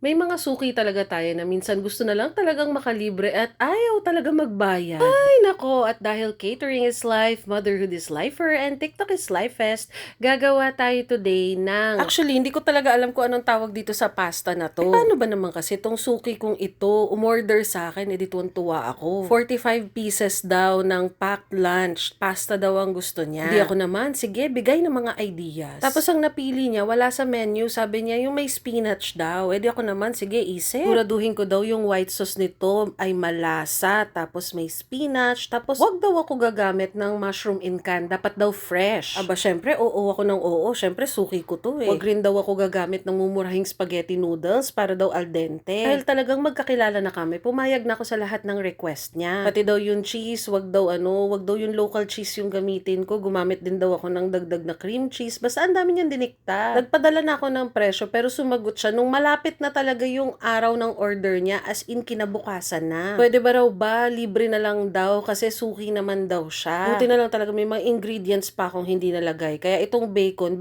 May mga suki talaga tayo na minsan gusto na lang talagang makalibre at ayaw talaga magbayad. Ay nako, at dahil catering is life, motherhood is lifer, and TikTok is life fest, gagawa tayo today ng... Actually, hindi ko talaga alam kung anong tawag dito sa pasta na to. Paano ba naman kasi tong suki kong ito, umorder sa akin, edi tuwan-tuwa ako. 45 pieces daw ng packed lunch, pasta daw ang gusto niya. Hindi ako naman, sige, bigay ng mga ideas. Tapos ang napili niya, wala sa menu, sabi niya yung may spinach daw. Edi ako naman, sige, isip. Siguraduhin ko daw yung white sauce nito ay malasa, tapos may spinach, tapos wag daw ako gagamit ng mushroom in can, dapat daw fresh. Aba, syempre, oo ako ng oo, syempre suki ko to eh. Wag rin daw ako gagamit ng mumurahing spaghetti noodles para daw al dente. Dahil talagang magkakilala na kami, pumayag na ako sa lahat ng request niya. Pati daw yung cheese, wag daw yung local cheese yung gamitin ko, gumamit din daw ako ng dagdag na cream cheese, basta ang dami niyang dinikta. Nagpadala na ako ng presyo, pero sumagot siya nung malapit na talaga yung araw ng order niya, as in kinabukasan na. Pwede ba raw ba, libre na lang daw kasi suki naman daw siya. Buti na lang talaga may mga ingredients pa akong hindi nalagay. Kaya itong bacon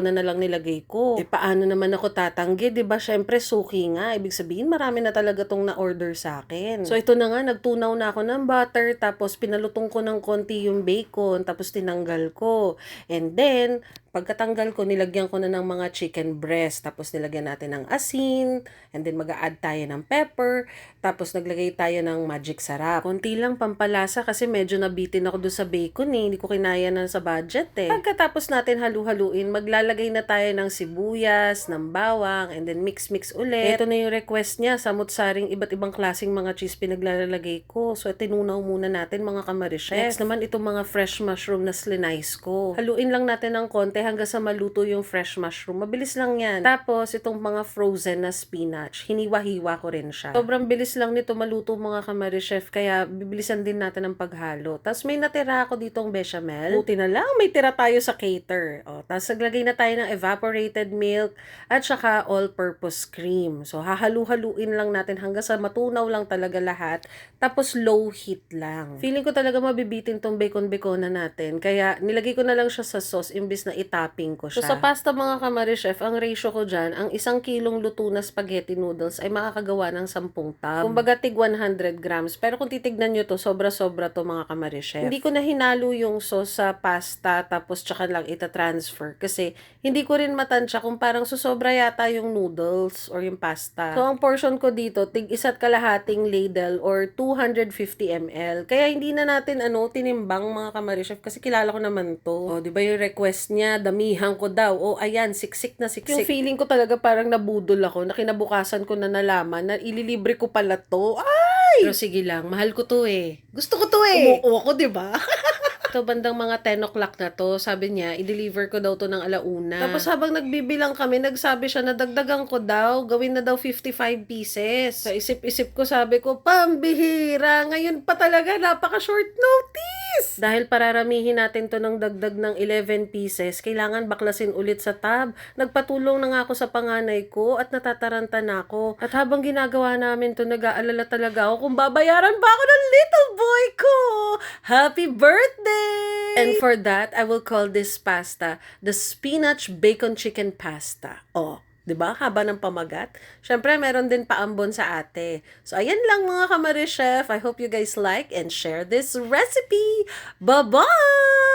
na lang nilagay ko. Eh paano naman ako tatanggi, 'di ba? Syempre suki nga, ibig sabihin marami na talaga tong na-order sa akin. So ito na nga, nagtunaw na ako ng butter, tapos pinalutong ko ng konti yung bacon, tapos tinanggal ko. And then, pagkatanggal ko, nilagyan ko na ng mga chicken breast. Tapos nilagyan natin ng asin. And then mag-a-add tayo ng pepper. Tapos naglagay tayo ng magic sarap. Konti lang pampalasa kasi medyo nabitin ako doon sa bacon eh. Hindi ko kinaya na sa budget eh. Pagkatapos natin halu-haluin, maglalagay na tayo ng sibuyas, ng bawang, and then mix-mix ulit. Ito na yung request niya. Samut-saring iba't ibang klaseng mga cheese pinaglalagay ko. So tinunaw muna natin mga kamarichef. Next naman itong mga fresh mushroom na slice ko. Haluin lang natin ng konti hanggang sa maluto yung fresh mushroom. Mabilis lang yan. Tapos, itong mga frozen na spinach, hiniwa-hiwa ko rin siya. Sobrang bilis lang nito maluto mga kamarichef, kaya bibilisan din natin ang paghalo. Tapos, may natira ako ditong bechamel. Buti na lang, may tira tayo sa cater. O, tapos, naglagay na tayo ng evaporated milk at saka all-purpose cream. So, hahalu-haluin lang natin hanggang sa matunaw lang talaga lahat. Tapos, low heat lang. Feeling ko talaga mabibitin tong bacon-bacona natin. Kaya, nilagay ko na lang siya sa sauce imbis na topping ko siya. So, sa pasta mga kamarichef, ang ratio ko dyan, ang 1 kilong luto na spaghetti noodles ay makakagawa ng 10 tab. Kumbaga, tig 100 grams. Pero kung titignan nyo to, sobra-sobra to mga kamarichef. Hindi ko na hinalo yung sauce sa pasta, tapos tsaka lang ita-transfer. Kasi, hindi ko rin matansya kung parang susobra yata yung noodles or yung pasta. So, ang portion ko dito, tig 1 kalahating ladle or 250 ml. Kaya, hindi na natin tinimbang mga kamarichef kasi kilala ko naman to. O, di ba yung request niya, damihan ko daw. O, ayan, siksik na siksik. Yung feeling ko talaga parang nabudol ako, na kinabukasan ko na nalaman na ililibre ko pala to. Ay! Pero sige lang, mahal ko to eh. Gusto ko to eh. Umuo ako, di ba? Ito, bandang mga 10 o'clock na to, sabi niya, i-deliver ko daw to ng 1:00. Tapos habang nagbibilang kami, nagsabi siya na dagdagan ko daw, gawin na daw 55 pieces. Sa isip-isip ko, sabi ko, pambihira, ngayon pa talaga, napaka-short notice. Dahil pararamihin natin to ng dagdag ng 11 pieces, kailangan baklasin ulit sa tab. Nagpatulong na nga ako sa panganay ko at natataranta na ako. At habang ginagawa namin to, nag-aalala talaga ako kung babayaran ba ako ng little boy ko. Happy birthday! And for that, I will call this pasta the spinach bacon chicken pasta. Oh, 'di ba? Haba ng pamagat. Syempre, meron din paambon sa ate. So, ayan lang mga kamarichef. I hope you guys like and share this recipe. Bye-bye!